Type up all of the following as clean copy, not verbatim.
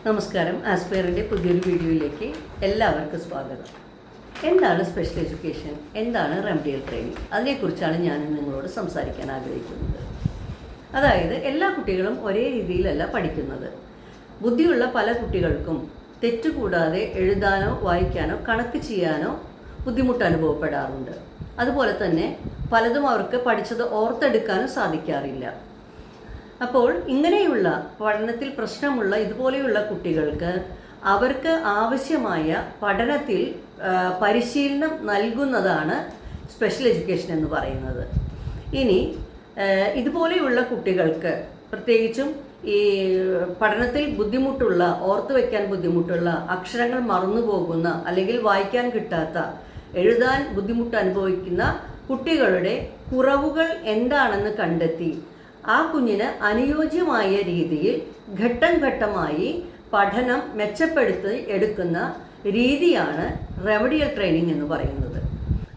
നമസ്കാരം. ആസ്പയറിൻ്റെ പുതിയൊരു വീഡിയോയിലേക്ക് എല്ലാവർക്കും സ്വാഗതം. എന്താണ് സ്പെഷ്യൽ എഡ്യൂക്കേഷൻ, എന്താണ് റെമഡിയൽ ട്രെയിനിങ്, അതിനെക്കുറിച്ചാണ് ഞാൻ നിങ്ങളോട് സംസാരിക്കാൻ ആഗ്രഹിക്കുന്നത്. അതായത് എല്ലാ കുട്ടികളും ഒരേ രീതിയിലല്ല പഠിക്കുന്നത്. ബുദ്ധിയുള്ള പല കുട്ടികൾക്കും തെറ്റുകൂടാതെ എഴുതാനോ വായിക്കാനോ കണക്ക് ചെയ്യാനോ ബുദ്ധിമുട്ട് അനുഭവപ്പെടാറുണ്ട്. അതുപോലെ തന്നെ പലതും അവർക്ക് പഠിച്ചത് ഓർത്തെടുക്കാനും സാധിക്കാറില്ല. അപ്പോൾ ഇങ്ങനെയുള്ള പഠനത്തിൽ പ്രശ്നമുള്ള ഇതുപോലെയുള്ള കുട്ടികൾക്ക് അവർക്ക് ആവശ്യമായ പഠനത്തിൽ പരിശീലനം നൽകുന്നതാണ് സ്പെഷ്യൽ എഡ്യൂക്കേഷൻ എന്ന് പറയുന്നത്. ഇനി ഇതുപോലെയുള്ള കുട്ടികൾക്ക് പ്രത്യേകിച്ചും ഈ പഠനത്തിൽ ബുദ്ധിമുട്ടുള്ള, ഓർത്തു വയ്ക്കാൻ ബുദ്ധിമുട്ടുള്ള, അക്ഷരങ്ങൾ മറന്നു പോകുന്ന അല്ലെങ്കിൽ വായിക്കാൻ കിട്ടാത്ത, എഴുതാൻ ബുദ്ധിമുട്ട് അനുഭവിക്കുന്ന കുട്ടികളുടെ കുറവുകൾ എന്താണെന്ന് കണ്ടെത്തി ആ കുഞ്ഞിന് അനുയോജ്യമായ രീതിയിൽ ഘട്ടം ഘട്ടമായി പഠനം മെച്ചപ്പെടുത്തി എടുക്കുന്ന രീതിയാണ് റെമഡിയൽ ട്രെയിനിങ് എന്ന് പറയുന്നത്.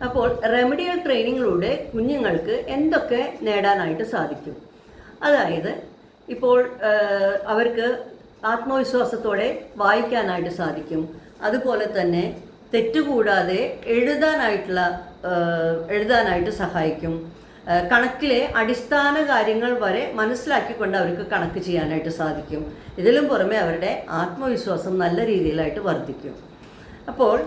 അപ്പോൾ റെമഡിയൽ ട്രെയിനിങ്ങിലൂടെ കുഞ്ഞുങ്ങൾക്ക് എന്തൊക്കെ നേടാനായിട്ട് സാധിക്കും? അതായത് ഇപ്പോൾ അവർക്ക് ആത്മവിശ്വാസത്തോടെ വായിക്കാനായിട്ട് സാധിക്കും. അതുപോലെ തന്നെ തെറ്റുകൂടാതെ എഴുതാനായിട്ട് സഹായിക്കും. കണക്കിലെ അടിസ്ഥാന കാര്യങ്ങൾ വരെ മനസ്സിലാക്കിക്കൊണ്ട് അവർക്ക് കണക്ക് ചെയ്യാനായിട്ട് സാധിക്കും. ഇതിലും പുറമെ അവരുടെ ആത്മവിശ്വാസം നല്ല രീതിയിലായിട്ട് വർദ്ധിക്കും. അപ്പോൾ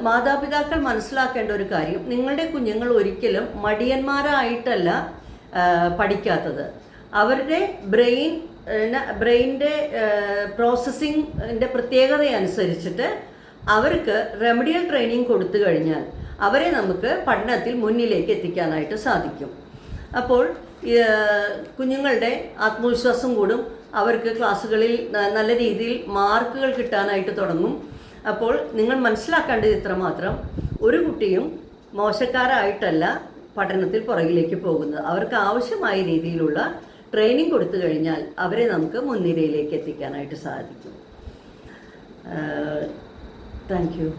മാതാപിതാക്കൾ മനസ്സിലാക്കേണ്ട ഒരു കാര്യം, നിങ്ങളുടെ കുഞ്ഞുങ്ങൾ ഒരിക്കലും മടിയന്മാരായിട്ടല്ല പഠിക്കാത്തത്. അവരുടെ ബ്രെയിനിൻ്റെ പ്രോസസ്സിങ്ങിൻ്റെ പ്രത്യേകത അനുസരിച്ചിട്ട് അവർക്ക് റെമഡിയൽ ട്രെയിനിങ് കൊടുത്തു കഴിഞ്ഞാൽ അവരെ നമുക്ക് പഠനത്തിൽ മുന്നിലേക്ക് എത്തിക്കാനായിട്ട് സാധിക്കും. അപ്പോൾ കുഞ്ഞുങ്ങളുടെ ആത്മവിശ്വാസം കൂടും, അവർക്ക് ക്ലാസ്സുകളിൽ നല്ല രീതിയിൽ മാർക്കുകൾ കിട്ടാനായിട്ട് തുടങ്ങും. അപ്പോൾ നിങ്ങൾ മനസ്സിലാക്കേണ്ടത് ഇത്രമാത്രം, ഒരു കുട്ടിയും മോശക്കാരായിട്ടല്ല പഠനത്തിൽ പുറകിലേക്ക് പോകുന്നത്. അവർക്ക് ആവശ്യമായ രീതിയിലുള്ള ട്രെയിനിങ് കൊടുത്തു കഴിഞ്ഞാൽ അവരെ നമുക്ക് മുൻനിരയിലേക്ക് എത്തിക്കാനായിട്ട് സാധിക്കും. Thank you.